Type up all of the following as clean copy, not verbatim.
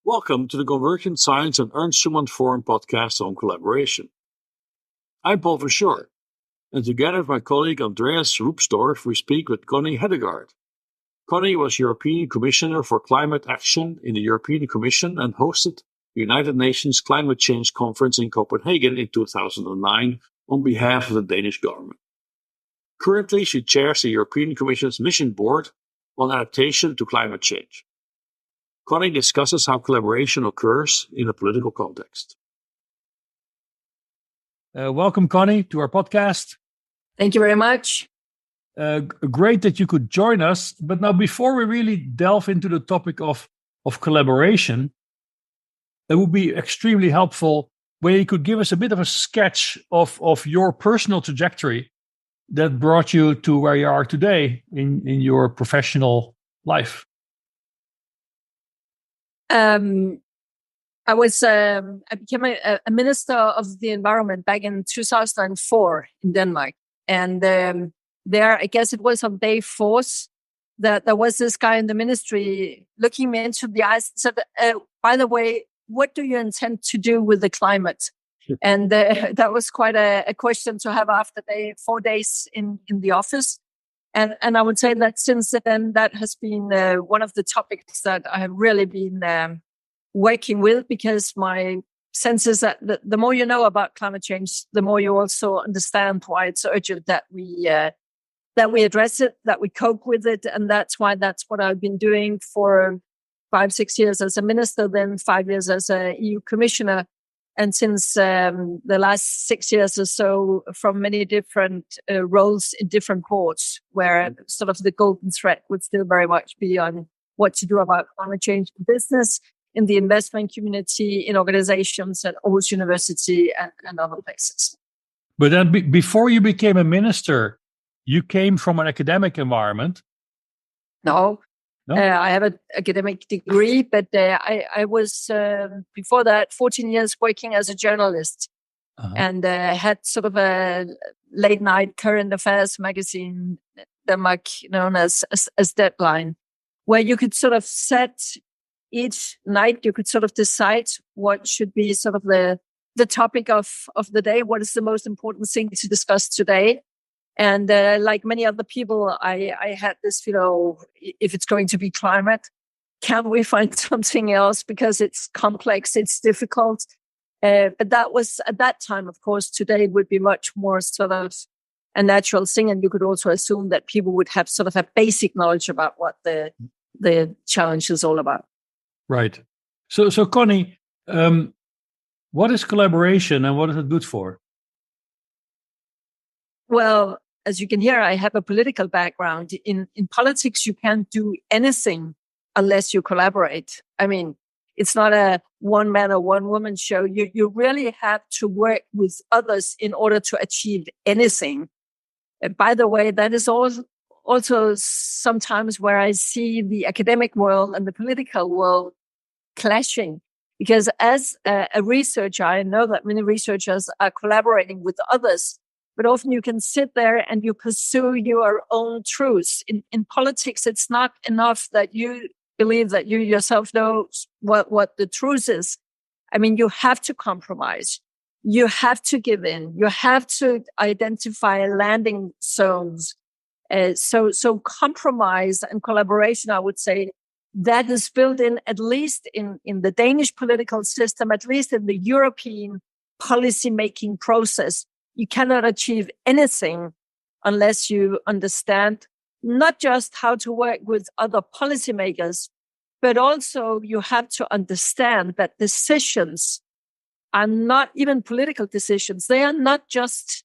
Welcome to the Convergent Science and Ernst Schumann Forum podcast on collaboration. I'm Paul Verschoor, and together with my colleague Andreas Roepstorff, we speak with Connie Hedegaard. Connie was European Commissioner for Climate Action in the European Commission and hosted the United Nations Climate Change Conference in Copenhagen in 2009 on behalf of the Danish government. Currently, she chairs the European Commission's Mission Board on Adaptation to Climate Change. Connie discusses how collaboration occurs in a political context. Welcome, Connie, to our podcast. Thank you very much. Great that you could join us. But now, before we really delve into the topic of collaboration, it would be extremely helpful where you could give us a bit of a sketch of your personal trajectory that brought you to where you are today in your professional life. I became a minister of the environment back in 2004 in Denmark. And there, I guess it was on day 4 that there was this guy in the ministry looking me into the eyes and said, by the way, what do you intend to do with the climate? And that was quite a question to have after 4 days in the office. And I would say that since then, that has been one of the topics that I have really been working with, because my sense is that the more you know about climate change, the more you also understand why it's urgent that we address it, that we cope with it. And that's what I've been doing for 5-6 years as a minister, then 5 years as a EU commissioner. And since the last 6 years or so, from many different roles in different boards, where sort of the golden thread would still very much be on what to do about climate change in business, in the investment community, in organizations at Aarhus University and other places. But then before you became a minister, you came from an academic environment. No. I have an academic degree, but I was, before that, 14 years working as a journalist. And had sort of a late-night current affairs magazine in Denmark known as Deadline, where you could sort of set each night, you could sort of decide what should be sort of the topic of the day, what is the most important thing to discuss today. And like many other people, I had this, if it's going to be climate, can we find something else? Because it's complex, it's difficult. But that was at that time, of course. Today would be much more sort of a natural thing. And you could also assume that people would have sort of a basic knowledge about what the challenge is all about. Right. So Connie, what is collaboration and what is it good for? Well, as you can hear, I have a political background. In politics, you can't do anything unless you collaborate. I mean, it's not a one man or one woman show. You really have to work with others in order to achieve anything. And by the way, that is also sometimes where I see the academic world and the political world clashing. Because as a researcher, I know that many researchers are collaborating with others. But often you can sit there and you pursue your own truths. In politics, it's not enough that you believe that you yourself know what the truth is. I mean, you have to compromise. You have to give in. You have to identify landing zones. So compromise and collaboration, I would say, that is built in, at least in the Danish political system, at least in the European policy-making process. You cannot achieve anything unless you understand not just how to work with other policymakers, but also you have to understand that decisions are not even political decisions. They are not just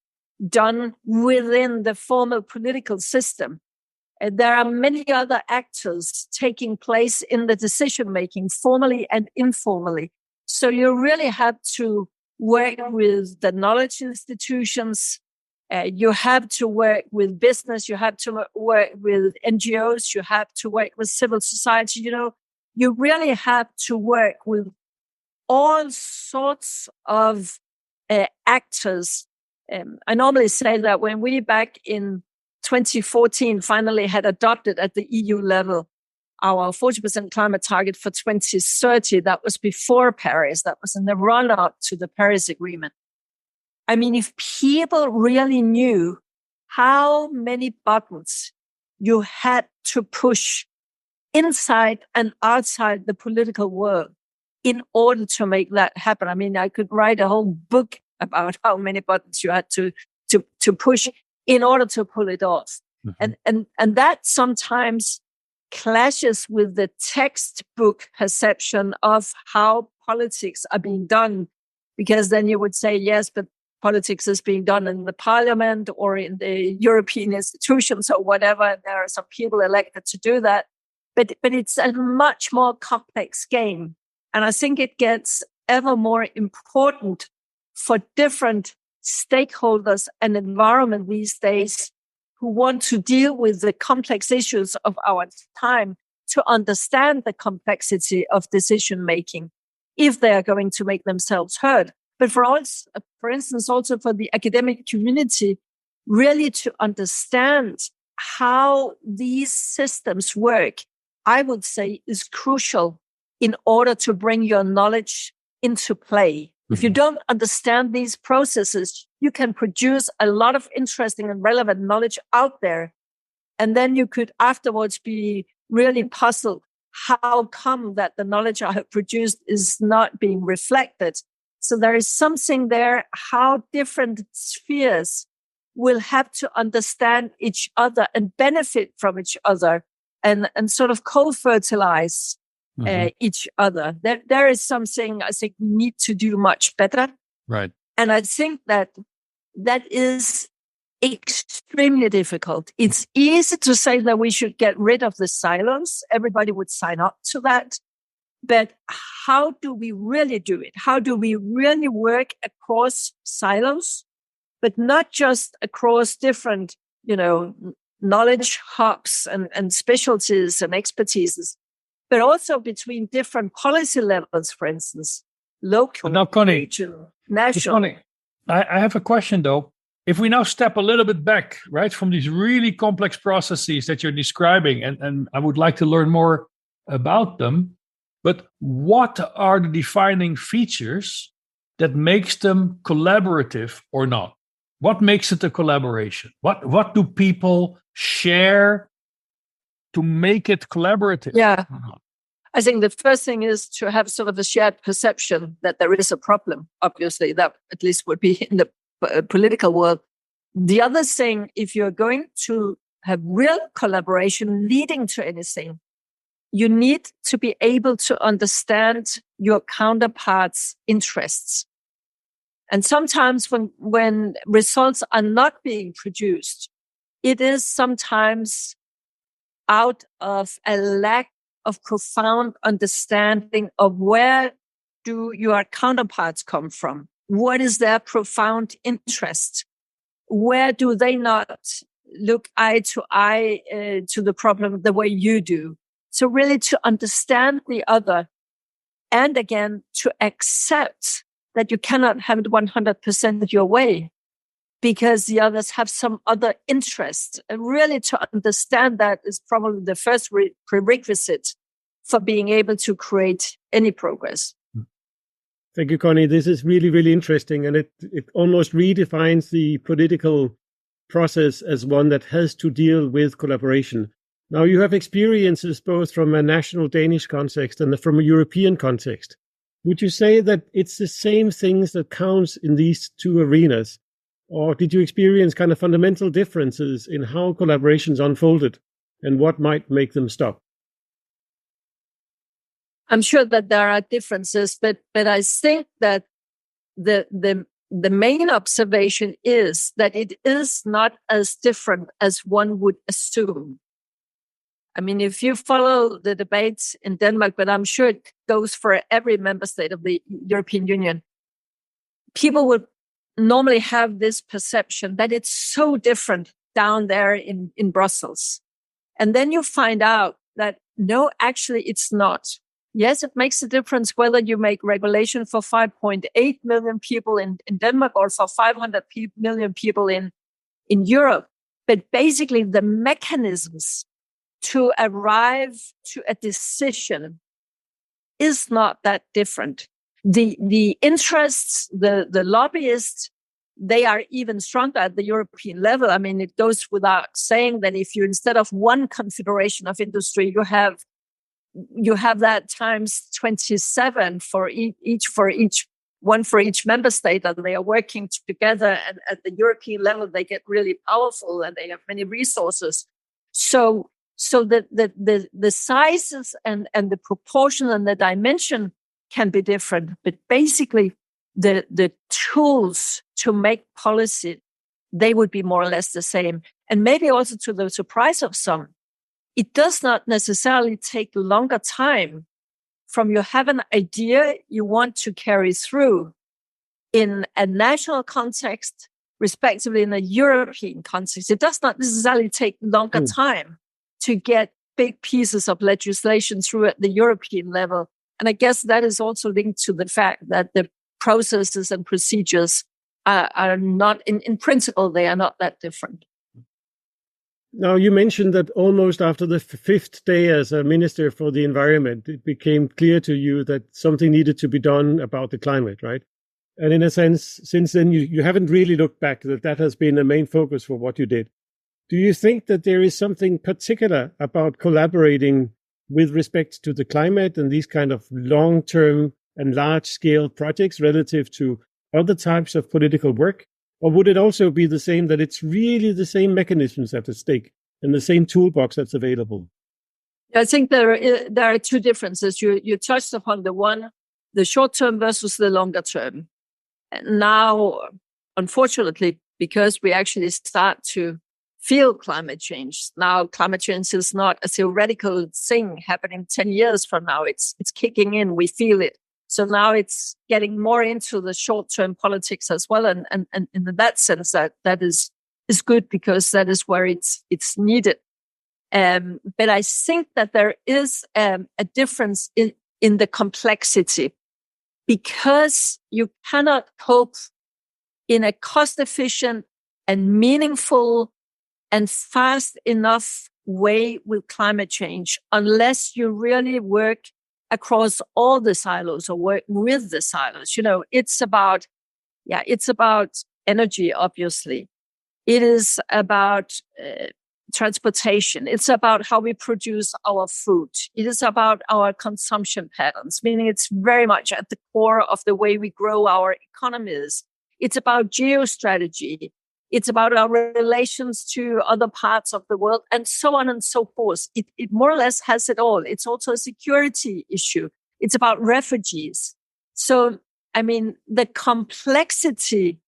done within the formal political system. There are many other actors taking place in the decision-making, formally and informally. So you really have to work with the knowledge institutions. You have to work with business. You have to work with NGOs. You have to work with civil society. You really have to work with all sorts of actors. I normally say that when we back in 2014 finally had adopted at the EU level our 40% climate target for 2030. That was before Paris. That was in the run-up to the Paris Agreement. I mean, if people really knew how many buttons you had to push inside and outside the political world in order to make that happen. I mean, I could write a whole book about how many buttons you had to push in order to pull it off. Mm-hmm. And that sometimes clashes with the textbook perception of how politics are being done, because then you would say, yes, but politics is being done in the parliament or in the European institutions or whatever. There are some people elected to do that. But it's a much more complex game. And I think it gets ever more important for different stakeholders and environment these days who want to deal with the complex issues of our time to understand the complexity of decision making if they are going to make themselves heard. But for instance, also for the academic community, really to understand how these systems work, I would say is crucial in order to bring your knowledge into play. Mm-hmm. If you don't understand these processes, you can produce a lot of interesting and relevant knowledge out there. And then you could afterwards be really puzzled. How come that the knowledge I have produced is not being reflected? So there is something there, how different spheres will have to understand each other and benefit from each other and sort of co-fertilize each other. There is something I think we need to do much better. Right. And I think that is extremely difficult. It's easy to say that we should get rid of the silos. Everybody would sign up to that. But how do we really do it? How do we really work across silos, but not just across different, knowledge hubs and specialties and expertises, but also between different policy levels, for instance, local, now, Connie, regional, national. Connie, I have a question though. If we now step a little bit back, right, from these really complex processes that you're describing, and I would like to learn more about them, but what are the defining features that makes them collaborative or not? What makes it a collaboration? What do people share to make it collaborative? Yeah. I think the first thing is to have sort of a shared perception that there is a problem. Obviously, that at least would be in the political world. The other thing, if you're going to have real collaboration leading to anything, you need to be able to understand your counterpart's interests. And sometimes when results are not being produced, it is sometimes out of a lack of profound understanding of where do your counterparts come from? What is their profound interest? Where do they not look eye to eye to the problem the way you do? So really to understand the other, and again, to accept that you cannot have it 100% your way because the others have some other interest. And really to understand that is probably the first prerequisite for being able to create any progress. Thank you, Connie. This is really, really interesting. And it almost redefines the political process as one that has to deal with collaboration. Now, you have experiences both from a national Danish context and from a European context. Would you say that it's the same things that counts in these two arenas? Or did you experience kind of fundamental differences in how collaborations unfolded and what might make them stop? I'm sure that there are differences, but I think that the main observation is that it is not as different as one would assume. I mean, if you follow the debates in Denmark, but I'm sure it goes for every member state of the European Union, people would normally have this perception that it's so different down there in Brussels. And then you find out that no, actually it's not. Yes, it makes a difference whether you make regulation for 5.8 million people in Denmark or for 500 million people in Europe. But basically the mechanisms to arrive to a decision is not that different. The interests, the lobbyists, they are even stronger at the European level. I mean, it goes without saying that if you, instead of one confederation of industry, you have that times 27 for each member state, that they are working together, and at the European level they get really powerful and they have many resources. So the sizes and the proportion and the dimension can be different, but basically the tools to make policy, they would be more or less the same. And maybe also, to the surprise of some, it does not necessarily take longer time from you have an idea you want to carry through in a national context, respectively in a European context. It does not necessarily take longer time to get big pieces of legislation through at the European level. And I guess that is also linked to the fact that the processes and procedures are not, in principle, they are not that different. Now, you mentioned that almost after the fifth day as a minister for the environment, it became clear to you that something needed to be done about the climate, right? And in a sense, since then, you haven't really looked back, that has been a main focus for what you did. Do you think that there is something particular about collaborating with respect to the climate and these kind of long-term and large-scale projects relative to other types of political work? Or would it also be the same, that it's really the same mechanisms at stake and the same toolbox that's available? I think there are two differences. You touched upon the one, the short term versus the longer term. And now, unfortunately, because we actually start to feel climate change, now climate change is not a theoretical thing happening 10 years from now. It's kicking in. We feel it. So now it's getting more into the short-term politics as well, and in that sense, that is good, because that is where it's needed. But I think that there is a difference in the complexity, because you cannot cope in a cost-efficient and meaningful and fast enough way with climate change unless you really work across all the silos or work with the silos. It's about energy, obviously. It is about transportation. It's about how we produce our food. It is about our consumption patterns, meaning it's very much at the core of the way we grow our economies. It's about geostrategy. It's about our relations to other parts of the world, and so on and so forth. It more or less has it all. It's also a security issue. It's about refugees. So, I mean, the complexity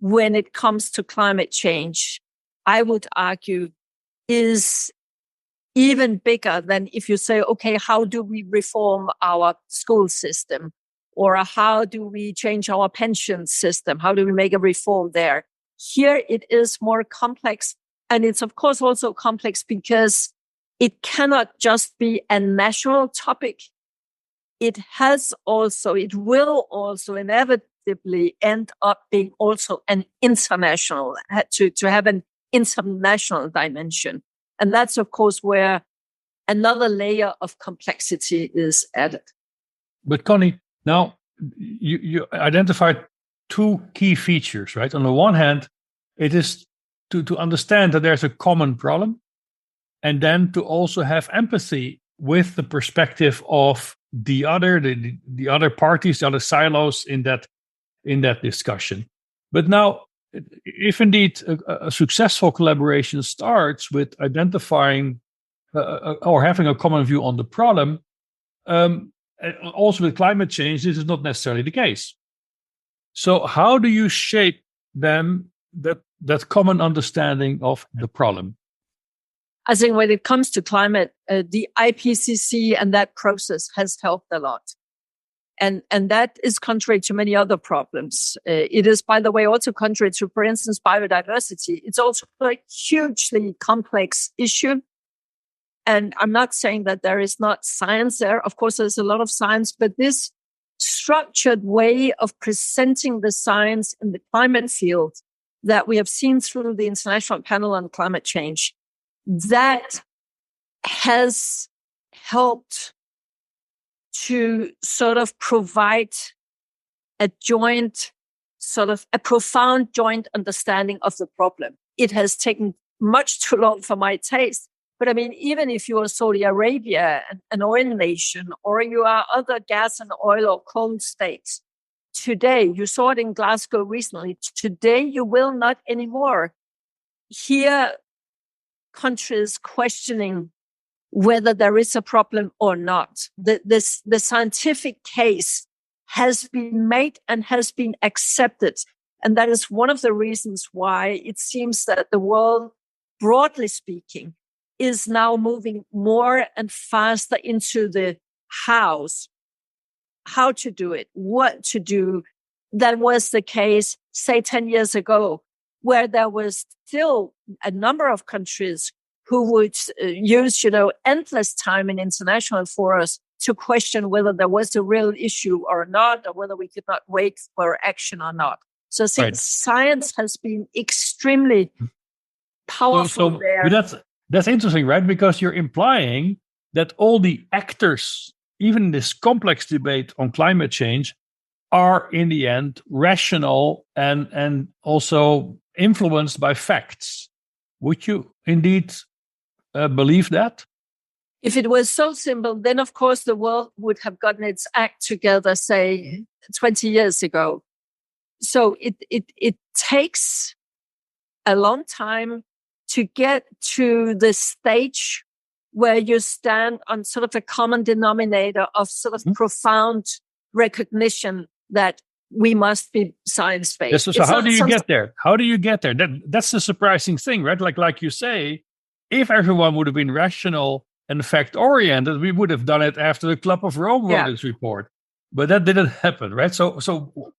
when it comes to climate change, I would argue, is even bigger than if you say, okay, how do we reform our school system? Or how do we change our pension system? How do we make a reform there? Here it is more complex. And it's, of course, also complex because it cannot just be a national topic. It will also inevitably end up being also an international, to have an international dimension. And that's, of course, where another layer of complexity is added. But Connie, now you identified two key features, right? On the one hand, it is to understand that there's a common problem, and then to also have empathy with the perspective of the other parties, the other silos in that discussion. But now, if indeed a successful collaboration starts with identifying or having a common view on the problem, also with climate change, this is not necessarily the case. So how do you shape then that common understanding of the problem? I think when it comes to climate, the IPCC and that process has helped a lot. And that is contrary to many other problems. It is, by the way, also contrary to, for instance, biodiversity. It's also a hugely complex issue. And I'm not saying that there is not science there. Of course, there's a lot of science, but this structured way of presenting the science in the climate field that we have seen through the International Panel on Climate Change, that has helped to sort of provide a profound joint understanding of the problem. It has taken much too long for my taste. But I mean, even if you are Saudi Arabia, an oil nation, or you are other gas and oil or coal states, today, you saw it in Glasgow recently, today you will not anymore hear countries questioning whether there is a problem or not. The scientific case has been made and has been accepted. And that is one of the reasons why it seems that the world, broadly speaking, is now moving more and faster into the how to do it, what to do. That was the case, say, 10 years ago, where there was still a number of countries who would use, endless time in international forums to question whether there was a real issue or not, or whether we could not wait for action or not. So I think science has been extremely powerful there. That's interesting, right? Because you're implying that all the actors, even in this complex debate on climate change, are in the end rational and also influenced by facts. Would you indeed believe that? If it was so simple, then of course the world would have gotten its act together, say, 20 years ago. So it takes a long time to get to the stage where you stand on sort of a common denominator of sort of profound recognition that we must be science-based. Yes, so how do you get there? How do you get there? That's the surprising thing, right? Like you say, if everyone would have been rational and fact-oriented, we would have done it after the Club of Rome wrote its report. But that didn't happen, right? So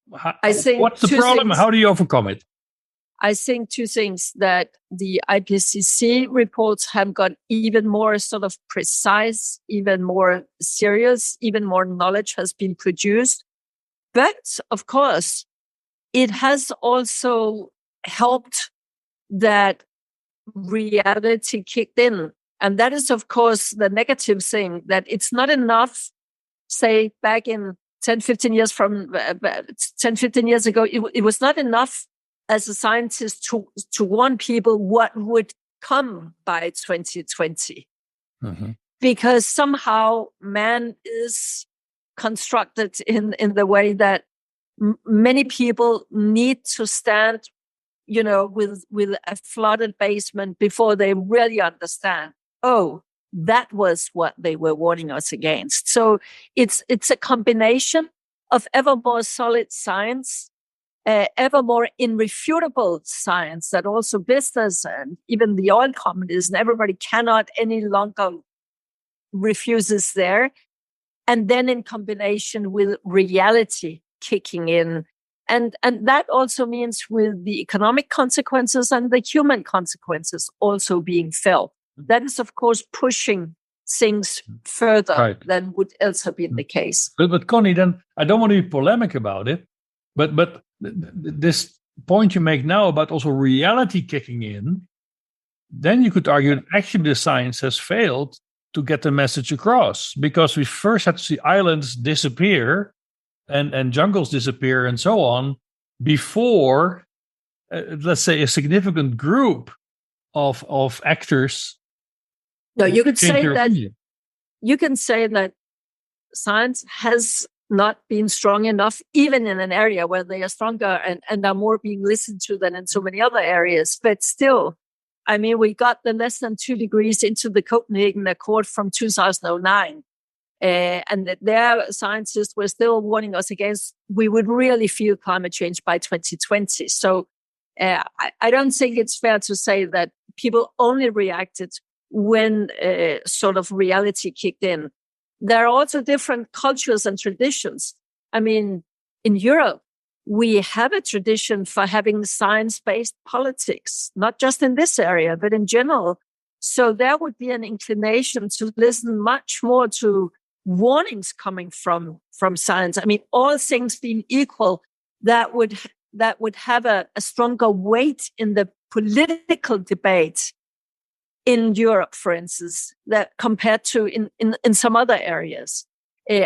what's the problem? How do you overcome it? I think two things: that the IPCC reports have got even more sort of precise, even more serious, even more knowledge has been produced. But of course, it has also helped that reality kicked in. And that is, of course, the negative thing, that it's not enough, say, back in 10, 15 years ago, it was not enough as a scientist to warn people what would come by 2020. Mm-hmm. Because somehow man is constructed in the way that many people need to stand, with a flooded basement before they really understand, oh, that was what they were warning us against. So it's a combination of ever more solid science, ever more irrefutable science that also business and even the oil companies and everybody cannot any longer refuses there. And then in combination with reality kicking in. And that also means with the economic consequences and the human consequences also being felt. That is, of course, pushing things further than would else have been the case. But Connie, then I don't want to be polemic about it, but this point you make now about also reality kicking in, then you could argue that actually the science has failed to get the message across, because we first had to see islands disappear and jungles disappear and so on before, let's say, a significant group of actors. No, you could say that. You can say that science has not been strong enough, even in an area where they are stronger and are more being listened to than in so many other areas. But still, I mean, we got the less than 2 degrees into the Copenhagen Accord from 2009. And that their scientists were still warning us against, we would really feel climate change by 2020. So I don't think it's fair to say that people only reacted when sort of reality kicked in. There are also different cultures and traditions. I mean, in Europe, we have a tradition for having science-based politics, not just in this area, but in general. So there would be an inclination to listen much more to warnings coming from science. I mean, all things being equal, that would have a stronger weight in the political debate in Europe, for instance, that compared to in some other areas.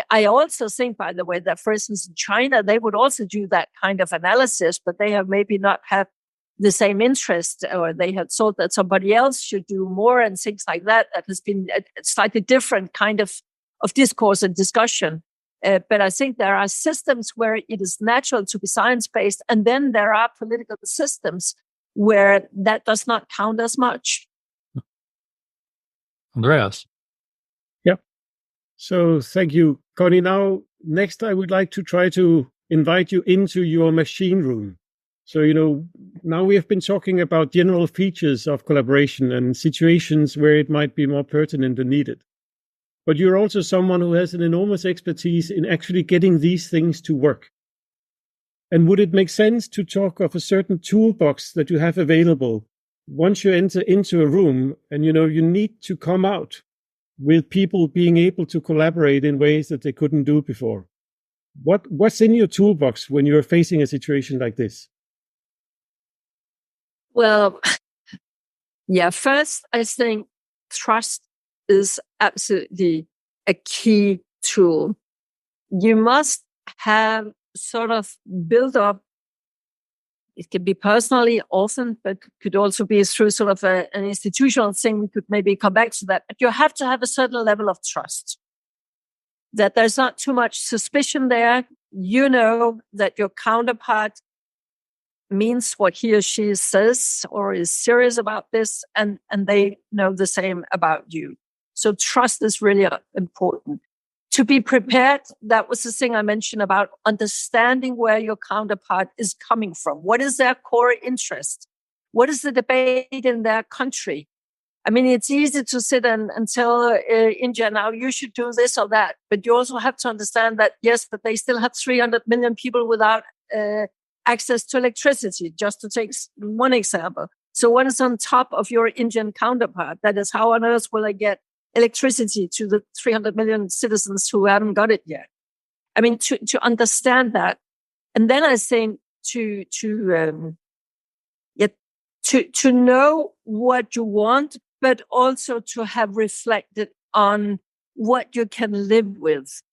I also think, by the way, that, for instance, in China, they would also do that kind of analysis, but they have maybe not had the same interest, or they had thought that somebody else should do more and things like that. That has been a slightly different kind of discourse and discussion. But I think there are systems where it is natural to be science-based, and then there are political systems where that does not count as much. Andreas. Yep. So thank you, Connie. Now, next, I would like to try to invite you into your machine room. So, now we have been talking about general features of collaboration and situations where it might be more pertinent and needed. But you're also someone who has an enormous expertise in actually getting these things to work. And would it make sense to talk of a certain toolbox that you have available once you enter into a room and, you need to come out with people being able to collaborate in ways that they couldn't do before? What's in your toolbox when you're facing a situation like this? Well, yeah, first, I think trust is absolutely a key tool. You must have sort of built up, it can be personally often, but could also be through sort of an institutional thing. We could maybe come back to that. But you have to have a certain level of trust, that there's not too much suspicion there. You know that your counterpart means what he or she says or is serious about this, and they know the same about you. So trust is really important. To be prepared, that was the thing I mentioned about understanding where your counterpart is coming from. What is their core interest? What is the debate in their country? I mean, it's easy to sit and tell India now, you should do this or that. But you also have to understand that, yes, but they still have 300 million people without access to electricity, just to take one example. So what is on top of your Indian counterpart? That is, how on earth will I get electricity to the 300 million citizens who haven't got it yet? I mean, to understand that. And then I think to know what you want, but also to have reflected on what you can live with.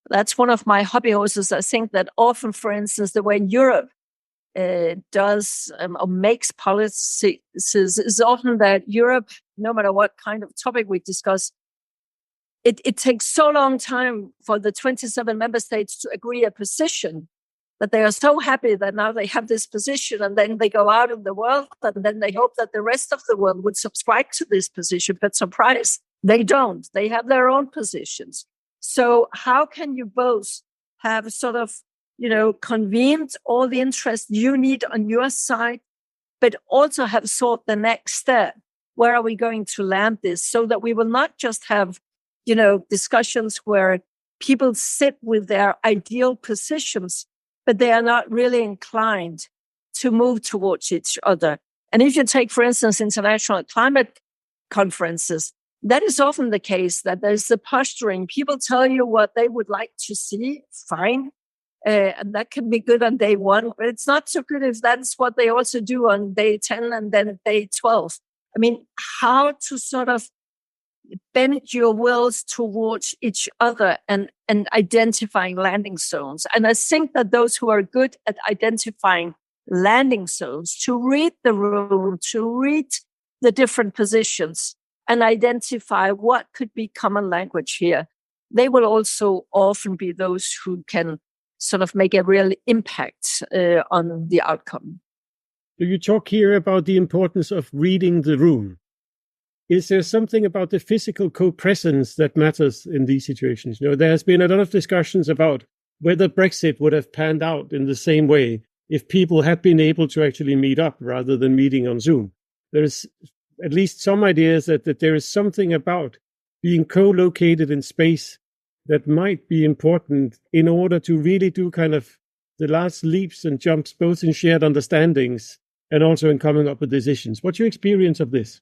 That's one of my hobby horses. I think that often, for instance, the way Europe does or makes policies is often that Europe, no matter what kind of topic we discuss, it takes so long time for the 27 member states to agree a position that they are so happy that now they have this position, and then they go out in the world and then they hope that the rest of the world would subscribe to this position. But surprise, they don't. They have their own positions. So how can you both have sort of, convened all the interest you need on your side, but also have thought the next step? Where are we going to land this, so that we will not just have, discussions where people sit with their ideal positions, but they are not really inclined to move towards each other. And if you take, for instance, international climate conferences, that is often the case, that there's the posturing. People tell you what they would like to see, fine. And that can be good on day one, but it's not so good if that's what they also do on day 10 and then day 12. I mean, how to sort of bend your wills towards each other and identifying landing zones. And I think that those who are good at identifying landing zones, to read the room, to read the different positions and identify what could be common language here, they will also often be those who can sort of make a real impact on the outcome. You talk here about the importance of reading the room. Is there something about the physical co-presence that matters in these situations? There has been a lot of discussions about whether Brexit would have panned out in the same way if people had been able to actually meet up rather than meeting on Zoom. There's at least some ideas that there is something about being co-located in space that might be important in order to really do kind of the last leaps and jumps, both in shared understandings and also in coming up with decisions. What's your experience of this?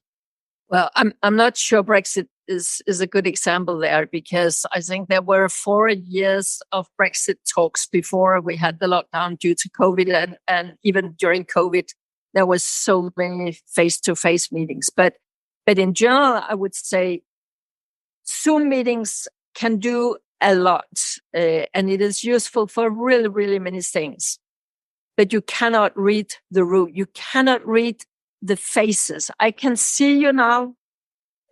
Well, I'm not sure Brexit is a good example there, because I think there were 4 years of Brexit talks before we had the lockdown due to COVID, and even during COVID, there was so many face-to-face meetings. But in general, I would say Zoom meetings can do a lot, and it is useful for really, really many things. But you cannot read the room. You cannot read the faces. I can see you now.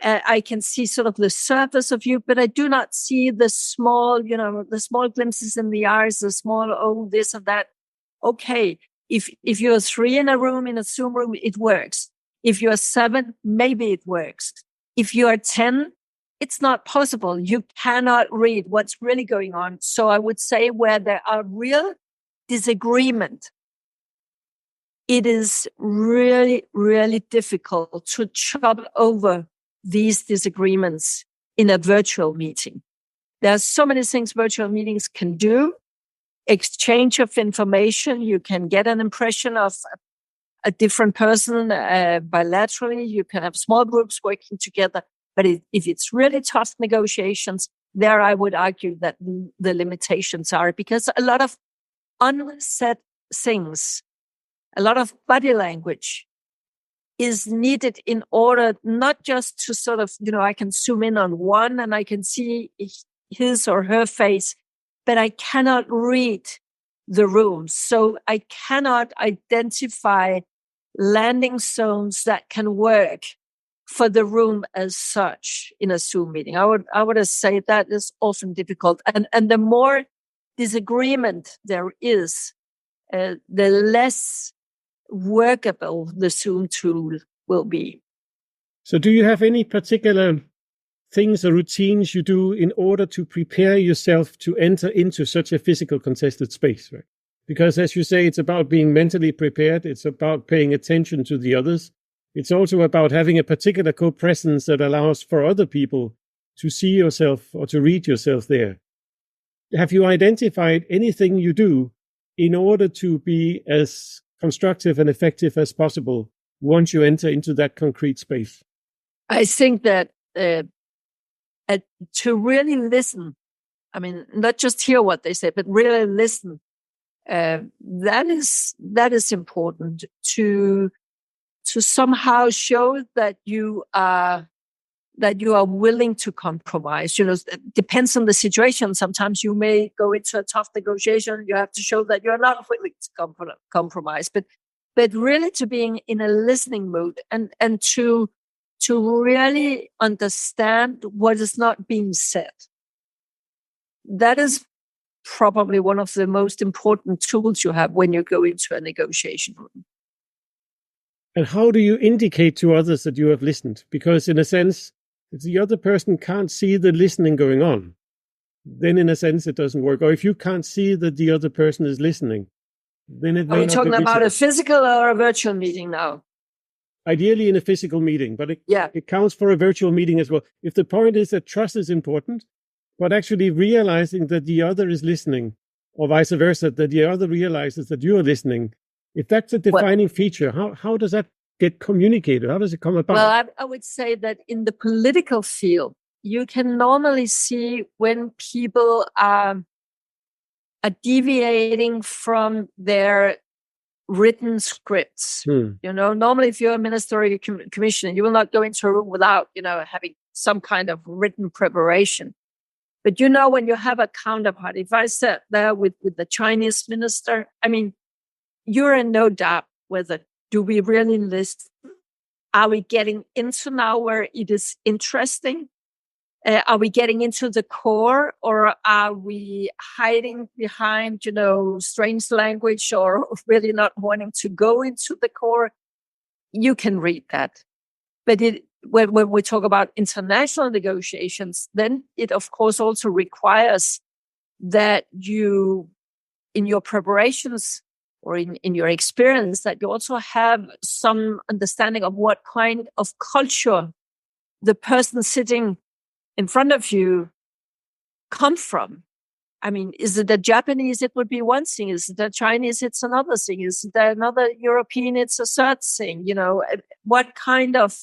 I can see sort of the surface of you, but I do not see the small, the small glimpses in the eyes, the small, oh, this and that. Okay. If you're 3 in a room, in a Zoom room, it works. If you're 7, maybe it works. If you are 10, it's not possible. You cannot read what's really going on. So I would say where there are real disagreement, it is really, really difficult to chop over these disagreements in a virtual meeting. There are so many things virtual meetings can do. Exchange of information. You can get an impression of a different person bilaterally. You can have small groups working together. But if it's really tough negotiations, there I would argue that the limitations are, because a lot of unsaid things, a lot of body language is needed in order not just to sort of, I can zoom in on one and I can see his or her face, but I cannot read the room. So I cannot identify landing zones that can work for the room as such in a Zoom meeting. I would say that is often difficult. And the more disagreement there is, the less workable the Zoom tool will be. So do you have any particular things or routines you do in order to prepare yourself to enter into such a physical contested space, right? Because as you say, it's about being mentally prepared. It's about paying attention to the others. It's also about having a particular co-presence that allows for other people to see yourself or to read yourself there. Have you identified anything you do in order to be as constructive and effective as possible once you enter into that concrete space? I think that to really listen, I mean, not just hear what they say, but really listen. That is important to somehow show that you are willing to compromise. It depends on the situation. Sometimes you may go into a tough negotiation. You have to show that you're not willing to compromise, but really to being in a listening mood and to really understand what is not being said. That is probably one of the most important tools you have when you go into a negotiation room. And how do you indicate to others that you have listened? Because in a sense, if the other person can't see the listening going on, then in a sense it doesn't work. Or if you can't see that the other person is listening, then it may not be. Are we talking about a physical or a virtual meeting now? Ideally in a physical meeting, but it counts for a virtual meeting as well. If the point is that trust is important, but actually realizing that the other is listening, or vice versa, that the other realizes that you are listening, if that's a defining feature, how does that get communicated? How does it come about? Well, I would say that in the political field, you can normally see when people are deviating from their written scripts. Normally if you're a minister or a commissioner, you will not go into a room without, having some kind of written preparation. But when you have a counterpart, if I sat there with the Chinese minister, I mean, you're in no doubt whether do we really listen? Are we getting into now where it is interesting? Are we getting into the core, or are we hiding behind, strange language, or really not wanting to go into the core? You can read that. But when we talk about international negotiations, then it, of course, also requires that you, in your preparations or in your experience, that you also have some understanding of what kind of culture the person sitting in front of you come from. I mean, is it a Japanese? It would be one thing. Is it a Chinese? It's another thing. Is it another European? It's a third thing. What kind of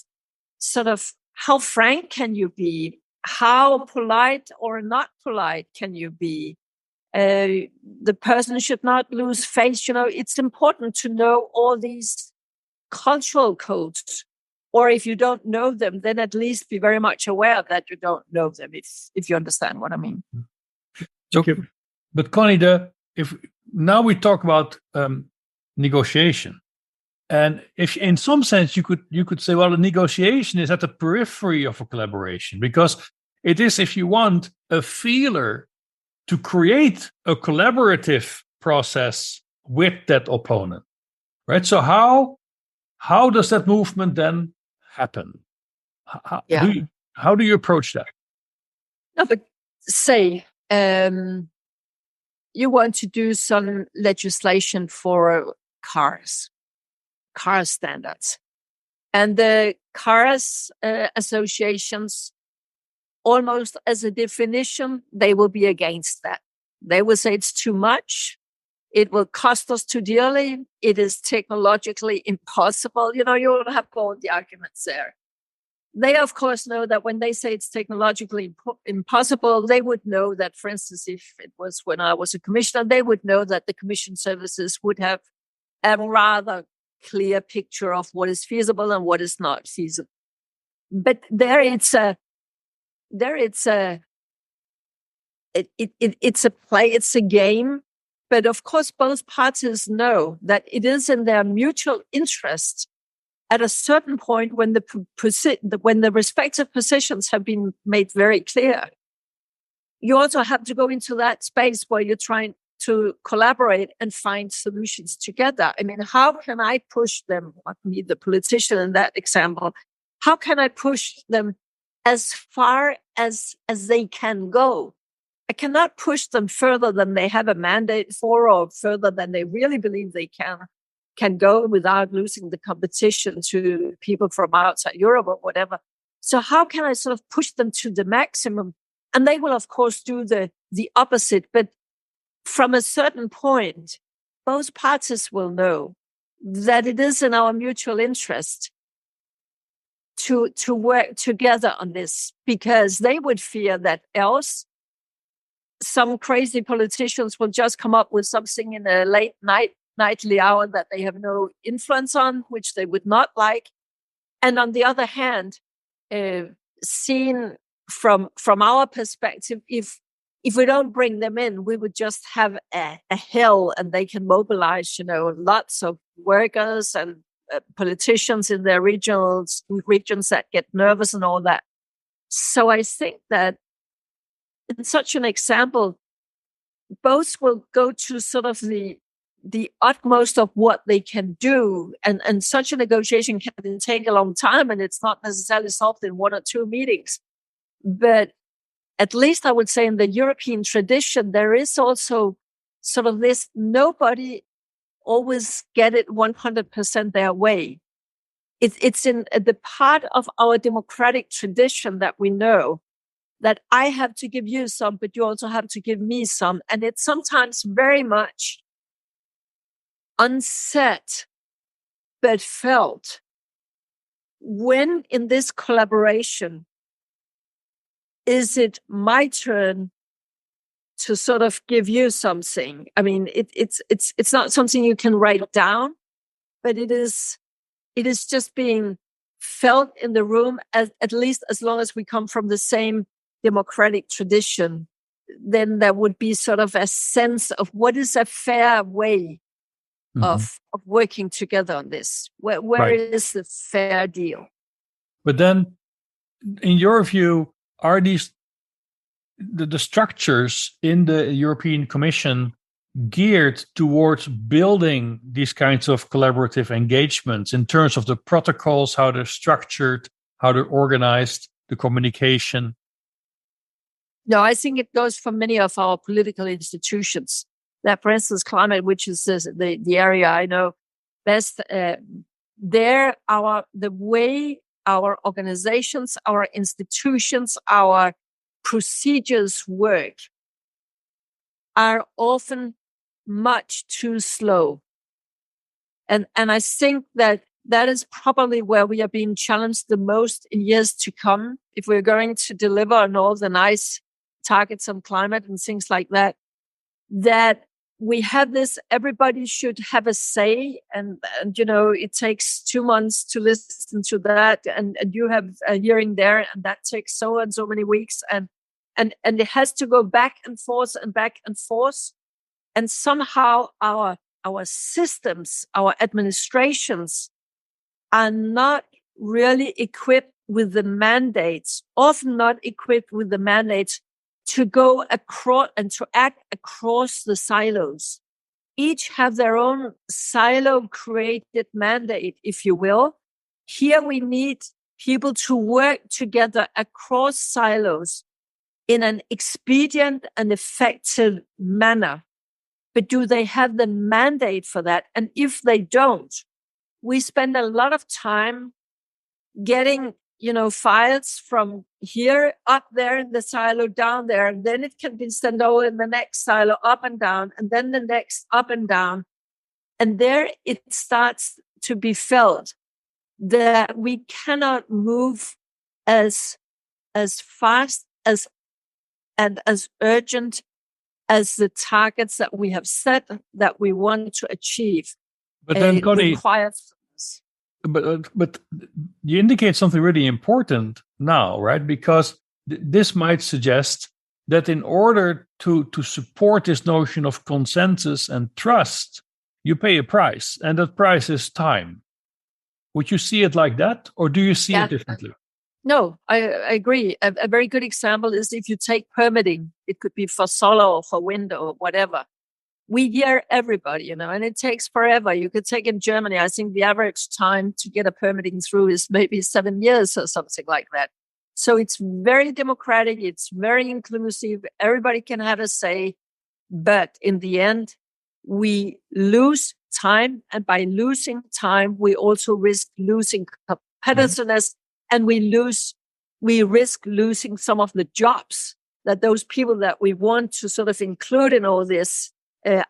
sort of, how frank can you be? How polite or not polite can you be? The person should not lose face. It's important to know all these cultural codes, or if you don't know them, then at least be very much aware that you don't know them, if you understand what I mean. So, but Connie, if now we talk about negotiation, and if in some sense you could say, well, a negotiation is at the periphery of a collaboration, because it is, if you want, a feeler to create a collaborative process with that opponent, right? So how does that movement then happen? How do you approach that? No, but say you want to do some legislation for car standards, and the cars associations, almost as a definition, they will be against that. They will say it's too much. It will cost us too dearly. It is technologically impossible. You will have all the arguments there. They, of course, know that when they say it's technologically impossible, they would know that, for instance, if it was when I was a commissioner, they would know that the commission services would have a rather clear picture of what is feasible and what is not feasible. But it's a play, it's a game. But of course, both parties know that it is in their mutual interest at a certain point, when the respective positions have been made very clear. You also have to go into that space where you're trying to collaborate and find solutions together. I mean, how can I push them, like me, the politician in that example, how can I push them as far as they can go? I cannot push them further than they have a mandate for, or further than they really believe they can go without losing the competition to people from outside Europe or whatever. So how can I sort of push them to the maximum? And they will, of course, do the opposite. But from a certain point, both parties will know that it is in our mutual interest to work together on this, because they would fear that else some crazy politicians will just come up with something in a late nightly hour that they have no influence on, which they would not like. And on the other hand, seen from our perspective, if we don't bring them in, we would just have a hell, and they can mobilize, lots of workers and politicians in their regions that get nervous and all that. So I think that in such an example, both will go to sort of the utmost of what they can do. And such a negotiation can take a long time, and it's not necessarily solved in 1 or 2 meetings. But at least I would say in the European tradition, there is also sort of this, nobody always get it 100% their way. It's in the part of our democratic tradition that we know that I have to give you some, but you also have to give me some. And it's sometimes very much unsaid, but felt. When in this collaboration, is it my turn to sort of give you something? I mean, it's not something you can write down, but it is just being felt in the room, at least as long as we come from the same democratic tradition. Then there would be sort of a sense of what is a fair way of working together on this. Where is the fair deal? But then, in your view, are these the structures in the European Commission geared towards building these kinds of collaborative engagements in terms of the protocols, how they're structured, how they're organized, the communication? No, I think it goes for many of our political institutions. That, for instance, climate, which is the area I know best, the way our organizations, our institutions, our procedures work are often much too slow. And I think that is probably where we are being challenged the most in years to come. If we're going to deliver on all the nice targets on climate and things like that, that we have this, everybody should have a say, and it takes 2 months to listen to that, and you have a hearing there, and that takes so and so many weeks, and it has to go back and forth and back and forth. And somehow our systems, our administrations are not really equipped with the mandates, often not equipped with the mandates to go across and to act across the silos. Each have their own silo-created mandate, if you will. Here we need people to work together across silos in an expedient and effective manner. But do they have the mandate for that? And if they don't, we spend a lot of time getting files from here up there in the silo down there, and then it can be sent over in the next silo up and down, and then the next up and down. And there it starts to be felt that we cannot move as fast as and as urgent as the targets that we have set that we want to achieve. But then, Connie, requires. But you indicate something really important now, right? Because this might suggest that in order to support this notion of consensus and trust, you pay a price, and that price is time. Would you see it like that, or do you see it differently? No, I agree. A very good example is if you take permitting, it could be for solar or for wind or whatever. We hear everybody, and it takes forever. You could take in Germany, I think the average time to get a permitting through is maybe 7 years or something like that. So it's very democratic. It's very inclusive. Everybody can have a say. But in the end, we lose time. And by losing time, we also risk losing competitiveness, and we risk losing some of the jobs that those people that we want to sort of include in all this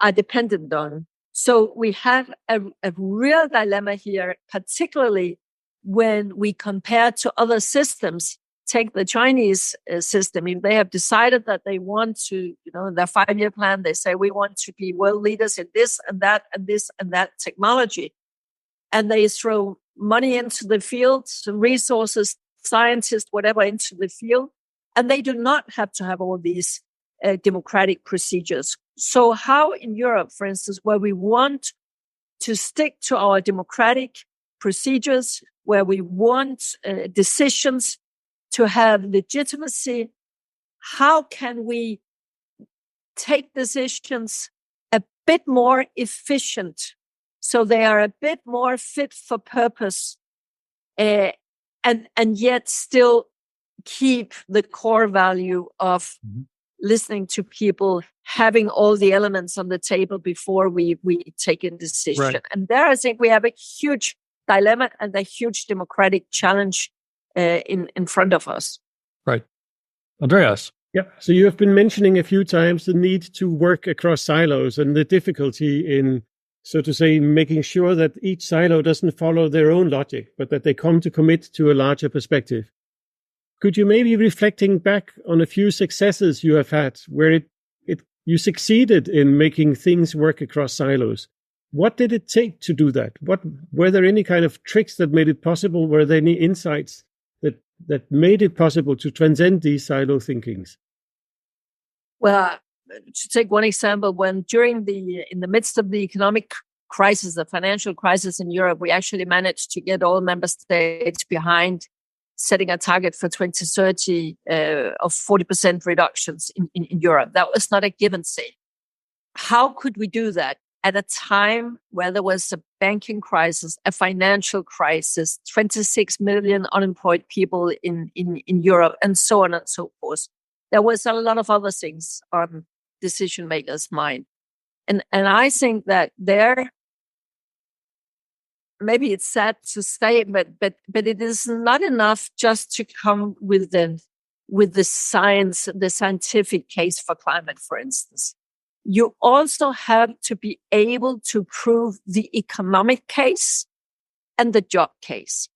are dependent on. So we have a real dilemma here, particularly when we compare to other systems. Take the Chinese system. If they have decided that they want to, their 5-year plan, they say, we want to be world leaders in this and that and this and that technology. And they throw money into the field, some resources, scientists, whatever, into the field. And they do not have to have all these democratic procedures. So how in Europe, for instance, where we want to stick to our democratic procedures, where we want decisions to have legitimacy, how can we take decisions a bit more efficient so they are a bit more fit for purpose, and yet still keep the core value of listening to people, having all the elements on the table before we take a decision. Right. And there I think we have a huge dilemma and a huge democratic challenge in front of us. Right. Andreas? Yeah. So you have been mentioning a few times the need to work across silos and the difficulty in, so to say, making sure that each silo doesn't follow their own logic, but that they come to commit to a larger perspective. Could you maybe reflecting back on a few successes you have had where you succeeded in making things work across silos? What did it take to do that? Were there any kind of tricks that made it possible? Were there any insights that made it possible to transcend these silo thinkings? Well, to take one example, when in the midst of the economic crisis, the financial crisis in Europe, we actually managed to get all member states behind setting a target for 2030 of 40% reductions in Europe. That was not a given thing. How could we do that at a time where there was a banking crisis, a financial crisis, 26 million unemployed people in Europe, and so on and so forth? There was a lot of other things on decision makers' mind. And I think that maybe it's sad to say, but it is not enough just to come with the science, the scientific case for climate, for instance. You also have to be able to prove the economic case and the job case.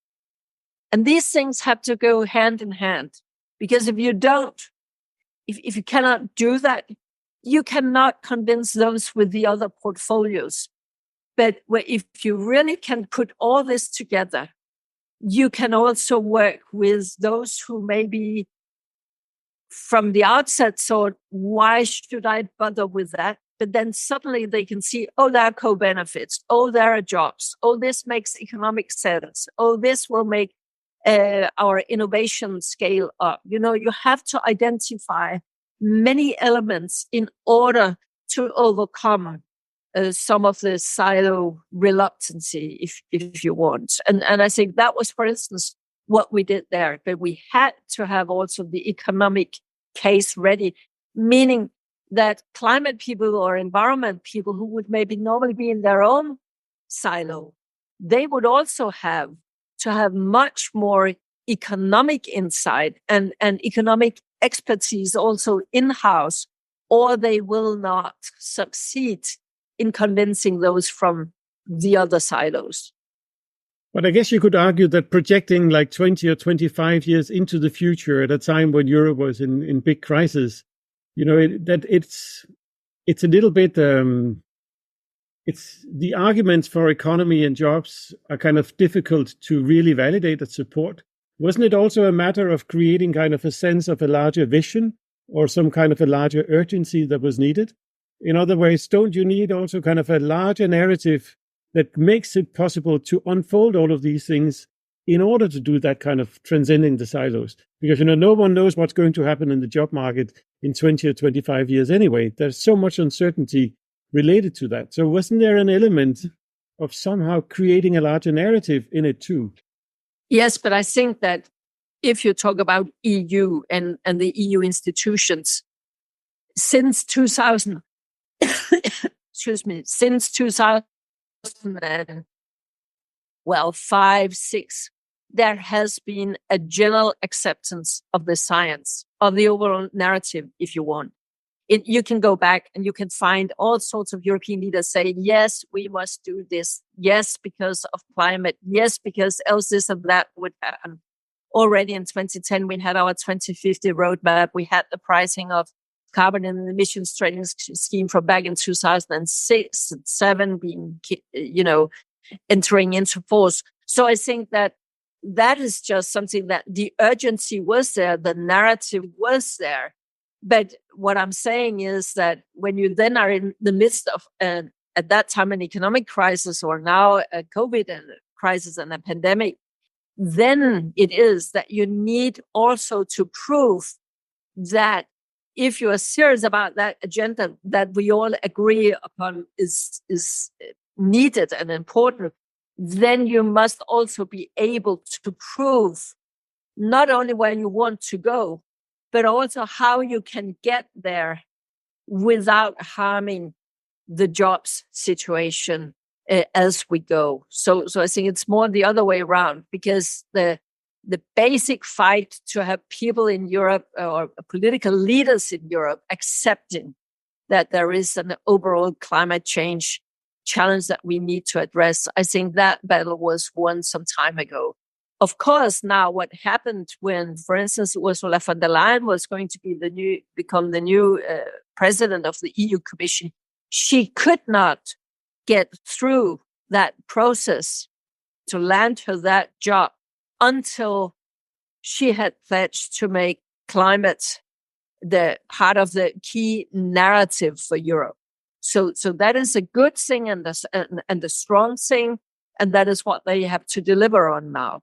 And these things have to go hand in hand, because if you don't, if you cannot do that, you cannot convince those with the other portfolios. But if you really can put all this together, you can also work with those who maybe from the outset thought, why should I bother with that? But then suddenly they can see, oh, there are co-benefits. Oh, there are jobs. Oh, this makes economic sense. Oh, this will make our innovation scale up. You have to identify many elements in order to overcome some of the silo reluctancy, if you want. And I think that was, for instance, what we did there. But we had to have also the economic case ready, meaning that climate people or environment people who would maybe normally be in their own silo, they would also have to have much more economic insight and economic expertise also in-house, or they will not succeed in convincing those from the other silos. But I guess you could argue that projecting like 20 or 25 years into the future at a time when Europe was in big crisis, it's a little bit, it's the arguments for economy and jobs are kind of difficult to really validate and support. Wasn't it also a matter of creating kind of a sense of a larger vision or some kind of a larger urgency that was needed? In other words, don't you need also kind of a larger narrative that makes it possible to unfold all of these things in order to do that kind of transcending the silos? Because, no one knows what's going to happen in the job market in 20 or 25 years anyway. There's so much uncertainty related to that. So wasn't there an element of somehow creating a larger narrative in it too? Yes, but I think that if you talk about EU and the EU institutions, since 2000, since 2005, 6, there has been a general acceptance of the science, of the overall narrative, if you want. You can go back and you can find all sorts of European leaders saying, yes, we must do this. Yes, because of climate. Yes, because else this and that would happen. Already in 2010, we had our 2050 roadmap. We had the pricing of carbon and emissions trading scheme from back in 2006 and 2007 being, entering into force. So I think that is just something that the urgency was there, the narrative was there. But what I'm saying is that when you then are in the midst of, at that time, an economic crisis, or now a COVID crisis and a pandemic, then it is that you need also to prove that if you are serious about that agenda that we all agree upon is needed and important, then you must also be able to prove not only where you want to go, but also how you can get there without harming the jobs situation as we go. So I think it's more the other way around, because the basic fight to have people in Europe or political leaders in Europe accepting that there is an overall climate change challenge that we need to address, I think that battle was won some time ago. Of course, now what happened when, for instance, Ursula von der Leyen was going to become the new president of the EU Commission, she could not get through that process to land her that job until she had pledged to make climate the part of the key narrative for Europe. So that is a good thing and a strong thing, and that is what they have to deliver on now.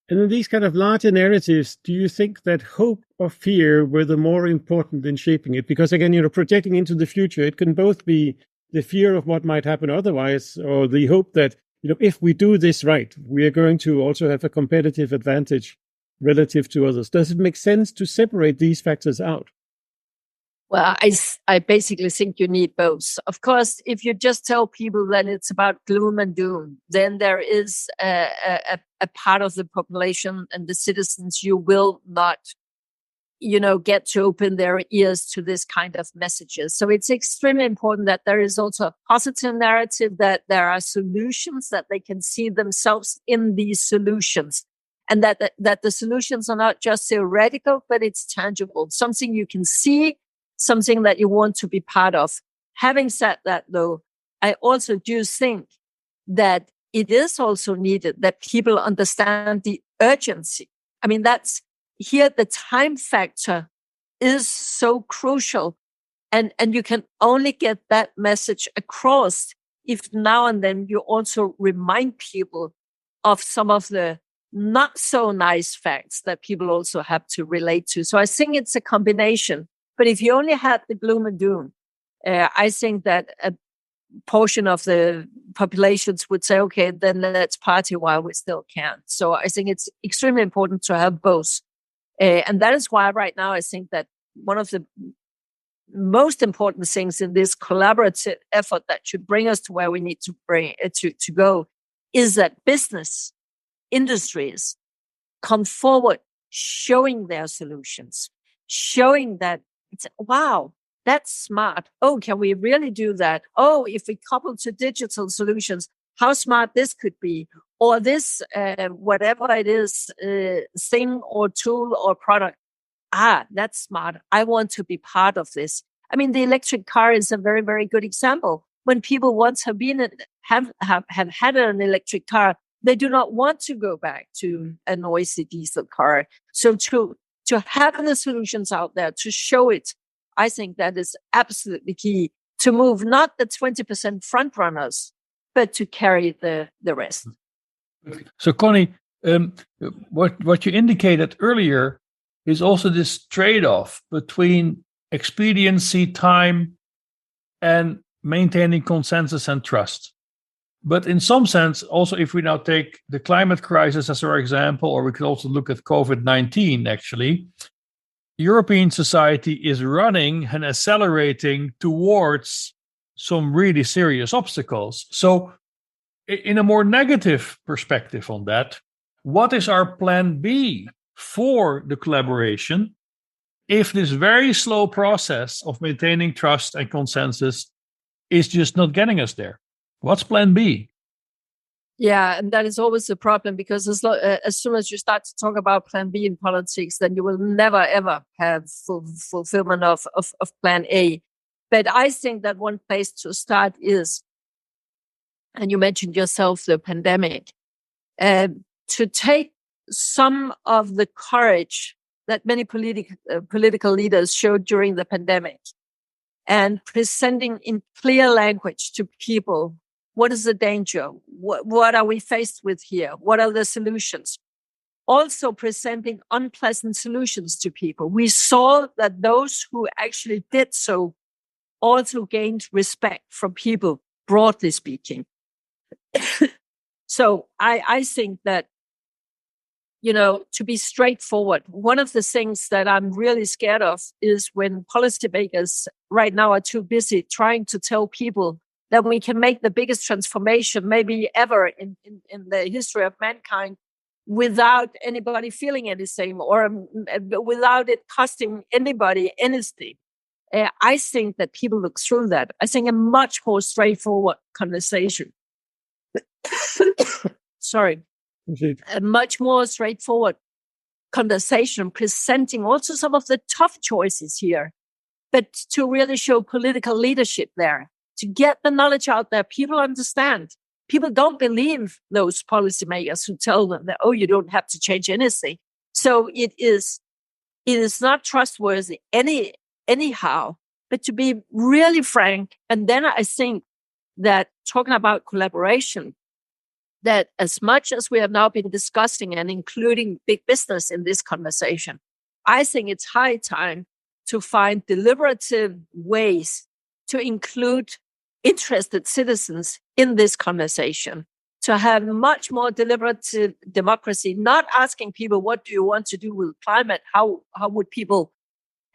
And in these kind of larger narratives, do you think that hope or fear were the more important in shaping it? Because again, projecting into the future, it can both be the fear of what might happen otherwise, or the hope that, if we do this right, we are going to also have a competitive advantage relative to others. Does it make sense to separate these factors out? Well, I basically think you need both. Of course, if you just tell people that it's about gloom and doom, then there is a part of the population and the citizens you will not, get to open their ears to this kind of messages. So it's extremely important that there is also a positive narrative, that there are solutions, that they can see themselves in these solutions, and that the solutions are not just theoretical, but it's tangible, something you can see, something that you want to be part of. Having said that, though, I also do think that it is also needed that people understand the urgency. I mean, that's here the time factor is so crucial. And you can only get that message across if now and then you also remind people of some of the not so nice facts that people also have to relate to. So I think it's a combination. But if you only had the gloom and doom, I think that a portion of the populations would say, okay, then let's party while we still can. So I think it's extremely important to have both. And that is why right now I think that one of the most important things in this collaborative effort that should bring us to where we need to bring to go is that business industries come forward showing their solutions, showing that it's, wow, that's smart. Oh, can we really do that? Oh, if we couple to digital solutions, how smart this could be, or this, whatever it is, thing or tool or product. That's smart. I want to be part of this. I mean, the electric car is a very, very good example. When people once have had an electric car, they do not want to go back to a noisy diesel car. So to have the solutions out there, to show it, I think that is absolutely key to move not the 20% front runners, but to carry the rest. So, Connie, what you indicated earlier is also this trade-off between expediency, time, and maintaining consensus and trust. But in some sense, also, if we now take the climate crisis as our example, or we could also look at COVID-19, actually, European society is running and accelerating towards some really serious obstacles. So in a more negative perspective on that, what is our plan B for the collaboration if this very slow process of maintaining trust and consensus is just not getting us there? What's plan B? Yeah, and that is always a problem, because as soon as you start to talk about plan B in politics, then you will never, ever have fulfillment of plan A. But I think that one place to start is, and you mentioned yourself, the pandemic, to take some of the courage that many political leaders showed during the pandemic and presenting in clear language to people, what is the danger? What are we faced with here? What are the solutions? Also presenting unpleasant solutions to people. We saw that those who actually did so also gained respect from people, broadly speaking. So I think that, to be straightforward, one of the things that I'm really scared of is when policymakers right now are too busy trying to tell people that we can make the biggest transformation maybe ever in the history of mankind without anybody feeling anything, or without it costing anybody anything. I think that people look through that. I think a much more straightforward conversation. Sorry. A much more straightforward conversation, presenting also some of the tough choices here, but to really show political leadership there, to get the knowledge out there. People understand. People don't believe those policymakers who tell them that, oh, you don't have to change anything. So it is not trustworthy anyhow, but to be really frank. And then I think that talking about collaboration, that as much as we have now been discussing and including big business in this conversation, I think it's high time to find deliberative ways to include interested citizens in this conversation, to have much more deliberative democracy, not asking people, what do you want to do with climate? How would people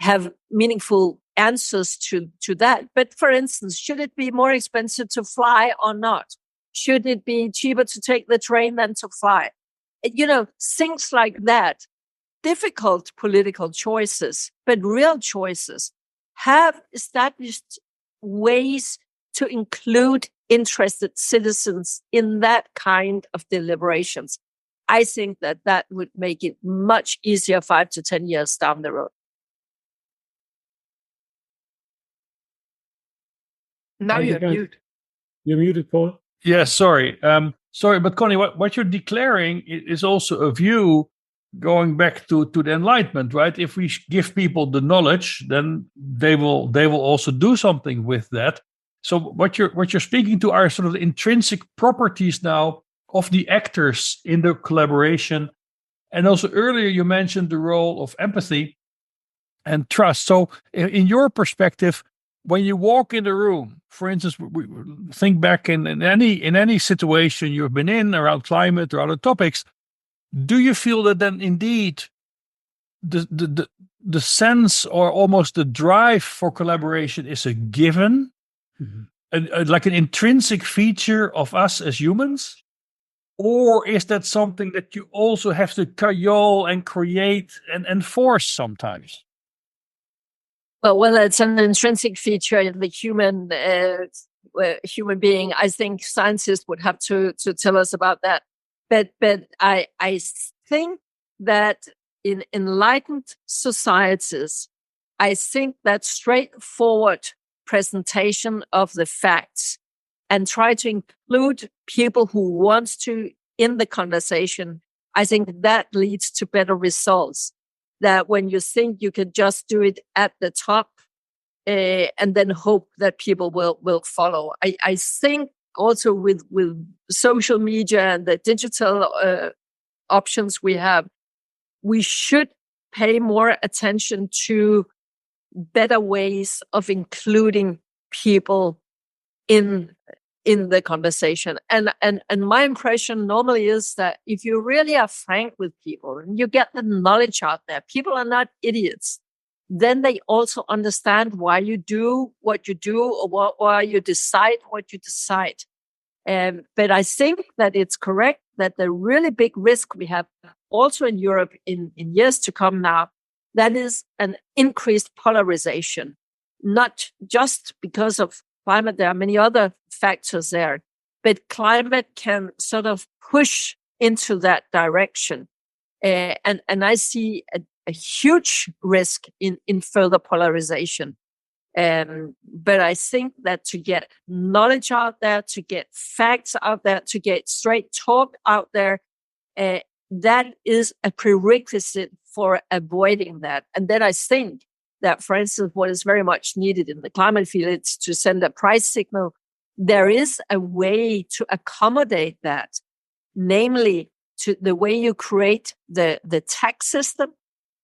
have meaningful answers to that? But for instance, should it be more expensive to fly or not? Should it be cheaper to take the train than to fly? Things like that. Difficult political choices, but real choices. Have established ways to include interested citizens in that kind of deliberations. I think that would make it much easier 5 to 10 years down the road. Now you're mute. You're muted, Paul. Yeah, sorry. Sorry, but Connie, what you're declaring is also a view going back to the Enlightenment, right? If we give people the knowledge, then they will also do something with that. So what you're speaking to are sort of the intrinsic properties now of the actors in the collaboration. And also earlier you mentioned the role of empathy and trust. So in your perspective, when you walk in the room, for instance, we think back in any situation you've been in around climate or other topics, do you feel that then indeed the sense or almost the drive for collaboration is a given, like an intrinsic feature of us as humans? Or is that something that you also have to cajole and create and enforce sometimes? Well, it's an intrinsic feature in the human being. I think scientists would have to tell us about that. But I think that in enlightened societies, I think that straightforward presentation of the facts and try to include people who want to in the conversation, I think that leads to better results. That when you think you can just do it at the top and then hope that people will follow. I think also with social media and the digital options we have, we should pay more attention to better ways of including people in the conversation. And my impression normally is that if you really are frank with people and you get the knowledge out there, people are not idiots. Then they also understand why you do what you do or why you decide what you decide. But I think that it's correct that the really big risk we have also in Europe in years to come now, that is an increased polarization, not just because of climate. There are many other factors there, but climate can sort of push into that direction. And I see a huge risk in further polarization. But I think that to get knowledge out there, to get facts out there, to get straight talk out there, that is a prerequisite for avoiding that. And then I think that, for instance, what is very much needed in the climate field is to send a price signal. There is a way to accommodate that, namely to the way you create the tax system,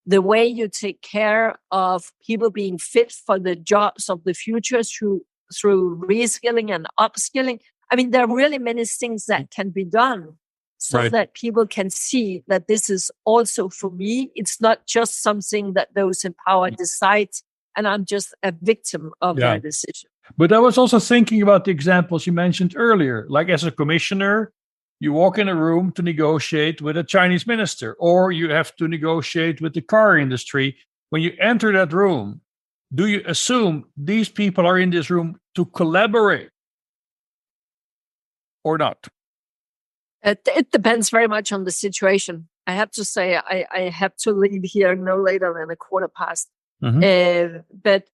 the way you take care of people being fit for the jobs of the future through reskilling and upskilling. I mean, there are really many things that can be done so that people can see that this is also for me. It's not just something that those in power decide, and I'm just a victim of their decision. But I was also thinking about the examples you mentioned earlier, like as a commissioner, you walk in a room to negotiate with a Chinese minister, or you have to negotiate with the car industry. When you enter that room, do you assume these people are in this room to collaborate or not? It depends very much on the situation. I have to say, I have to leave here no later than 1:15. But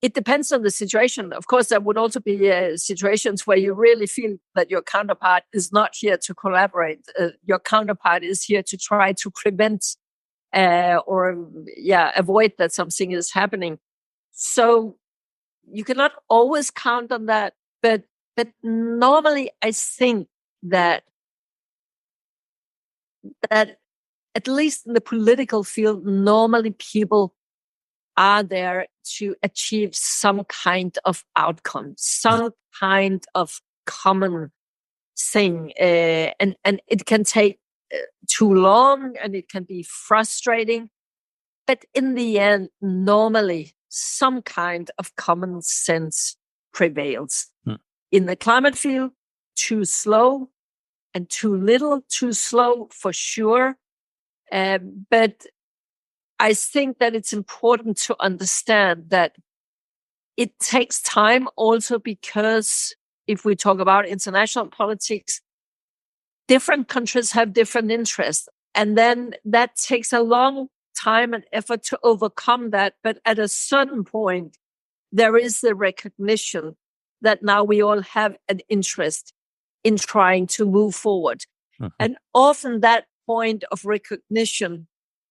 it depends on the situation. Of course, there would also be situations where you really feel that your counterpart is not here to collaborate. Your counterpart is here to try to prevent avoid that something is happening. So you cannot always count on that. But normally, I think that at least in the political field, normally people are there to achieve some kind of outcome, some kind of common thing. And it can take too long and it can be frustrating. But in the end, normally some kind of common sense prevails. In the climate field, too slow and too little, too slow for sure. But I think that it's important to understand that it takes time also because if we talk about international politics, different countries have different interests. And then that takes a long time and effort to overcome that. But at a certain point, there is the recognition that now we all have an interest in trying to move forward. And often that point of recognition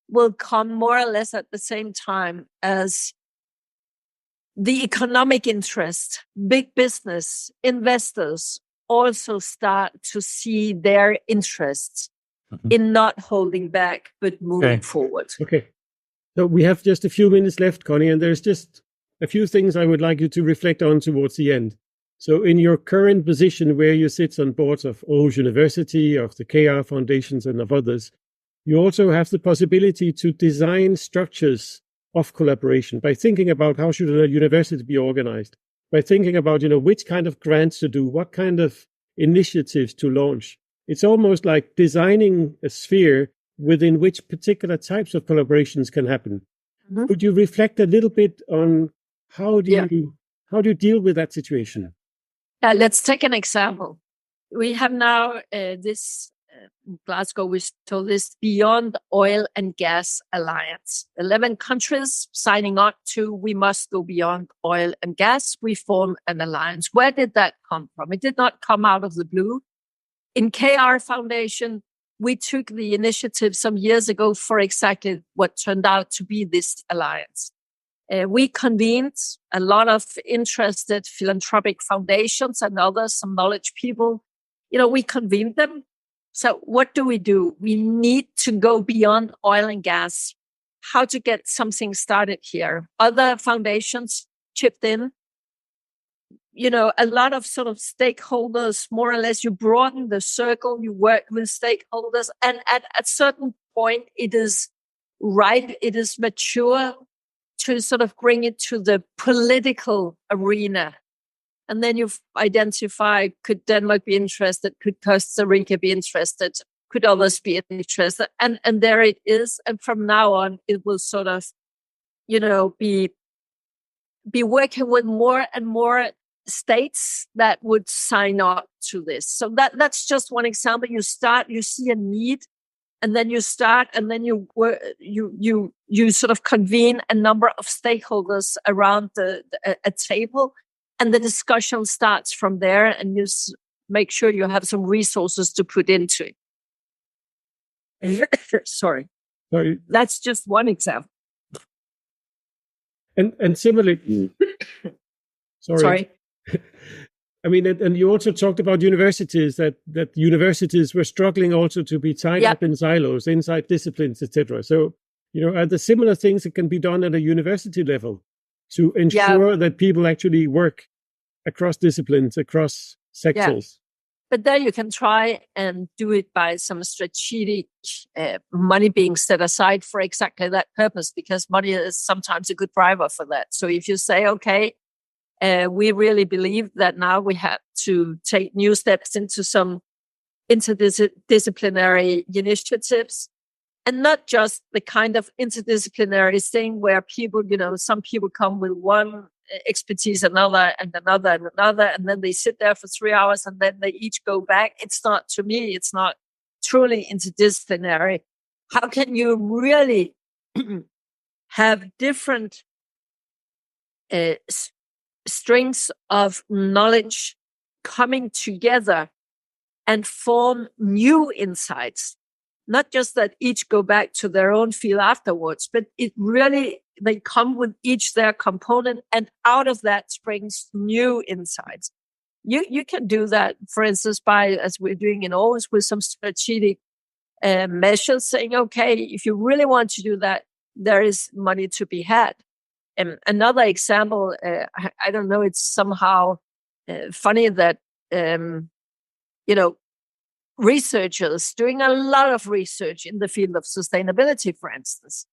will come more or less at the same time as the economic interest. Big business, investors also start to see their interests in not holding back, but moving forward. Okay. So we have just a few minutes left, Connie, and there's just a few things I would like you to reflect on towards the end. So in your current position where you sit on boards of Aarhus University, of the KR Foundations and of others, you also have the possibility to design structures of collaboration by thinking about how should a university be organized, by thinking about, which kind of grants to do, what kind of initiatives to launch. It's almost like designing a sphere within which particular types of collaborations can happen. Could you reflect a little bit on how do you deal with that situation? Let's take an example. We have now Glasgow, we told this Beyond Oil and Gas Alliance. 11 countries signing up to we must go beyond oil and gas. We form an alliance. Where did that come from? It did not come out of the blue. In KR Foundation, we took the initiative some years ago for exactly what turned out to be this alliance. We convened a lot of interested philanthropic foundations and others, some knowledge people. We convened them. So what do? We need to go beyond oil and gas. How to get something started here? Other foundations chipped in. A lot of sort of stakeholders, more or less, you broaden the circle, you work with stakeholders. And at a certain point, it is right, it is mature to sort of bring it to the political arena. And then you identify, could Denmark be interested? Could Costa Rica be interested? Could others be interested? And there it is. And from now on, it will sort of, be working with more and more states that would sign up to this. So that's just one example. You start, you see a need, and then you start, and then you sort of convene a number of stakeholders around a table. And the discussion starts from there, and you make sure you have some resources to put into it. Sorry. That's just one example. And similarly, sorry. I mean, and you also talked about universities, that universities were struggling also to be tied up in silos, inside disciplines, etc. So, are there similar things that can be done at a university level to ensure that people actually work across disciplines, across sectors? But there you can try and do it by some strategic money being set aside for exactly that purpose, because money is sometimes a good driver for that. So if you say, okay, we really believe that now we have to take new steps into some interdisciplinary initiatives, and not just the kind of interdisciplinary thing where people, some people come with one expertise, another, and then they sit there for 3 hours and then they each go back. It's not, to me, it's not truly interdisciplinary. How can you really have different strings of knowledge coming together and form new insights? Not just that each go back to their own field afterwards, but it really, they come with each their component, and out of that springs new insights. You can do that, for instance, by, as we're doing in Aarhus, with some strategic measures, saying, okay, if you really want to do that, there is money to be had. And another example, I don't know, it's somehow funny that, researchers doing a lot of research in the field of sustainability, for instance,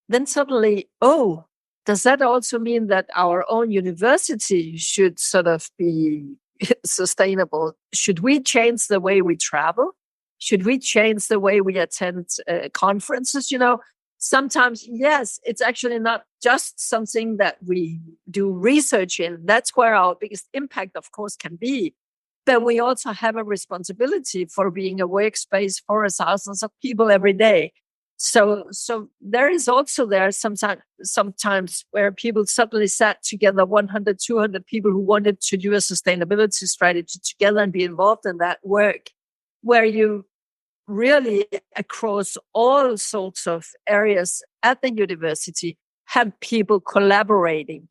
then suddenly, does that also mean that our own university should sort of be sustainable? Should we change the way we travel? Should we change the way we attend conferences? Sometimes, yes, it's actually not just something that we do research in. That's where our biggest impact, of course, can be. But we also have a responsibility for being a workspace for thousands of people every day. So there is also sometimes where people suddenly sat together, 100, 200 people who wanted to do a sustainability strategy together and be involved in that work, where you really across all sorts of areas at the university have people collaborating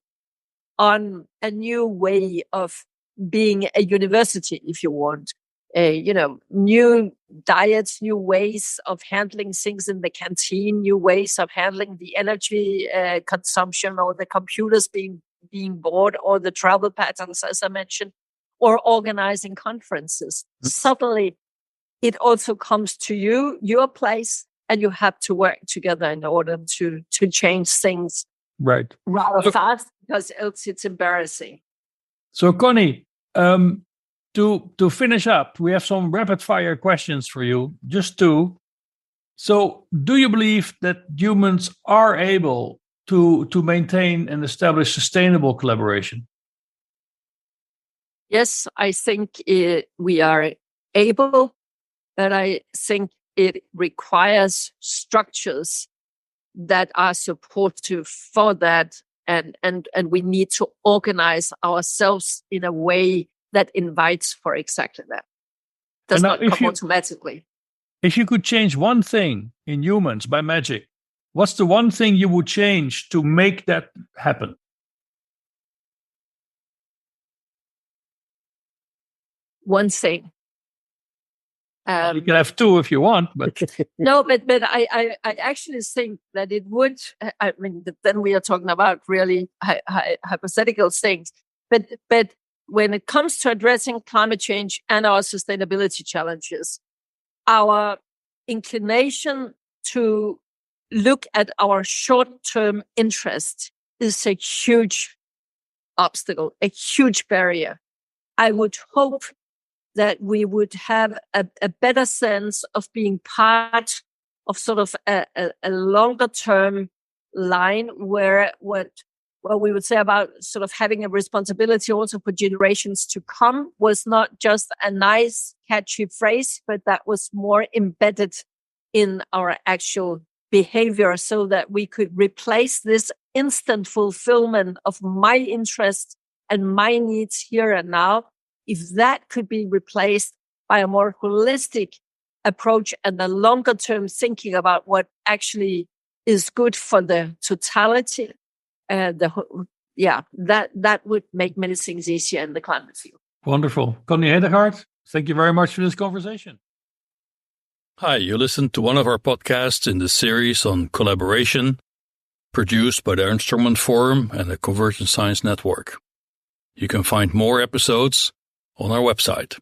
on a new way of being a university, if you want. New diets, new ways of handling things in the canteen, new ways of handling the energy consumption, or the computers being bought, or the travel patterns, as I mentioned, or organizing conferences. Suddenly, it also comes to your place, and you have to work together in order to change things rather fast, because else it's embarrassing. So, Connie, to finish up, we have some rapid fire questions for you, just two. So, do you believe that humans are able to maintain and establish sustainable collaboration? Yes, I think we are able, but I think it requires structures that are supportive for that, and we need to organize ourselves in a way that invites for exactly that. Does not come automatically. If you could change one thing in humans by magic, what's the one thing you would change to make that happen? One thing. You can have two if you want, but no, but I actually think that it would. I mean, then we are talking about really hypothetical things. But when it comes to addressing climate change and our sustainability challenges, our inclination to look at our short-term interest is a huge obstacle, a huge barrier. I would hope that we would have a better sense of being part of sort of a longer term line, where what we would say about sort of having a responsibility also for generations to come was not just a nice catchy phrase, but that was more embedded in our actual behavior, so that we could replace this instant fulfillment of my interests and my needs here and now. If that could be replaced by a more holistic approach and a longer term thinking about what actually is good for the totality, that would make many things easier in the climate field. Wonderful. Connie Hedegaard, thank you very much for this conversation. Hi, you listened to one of our podcasts in the series on collaboration, produced by the Instrument Forum and the Convergent Science Network. You can find more episodes on our website.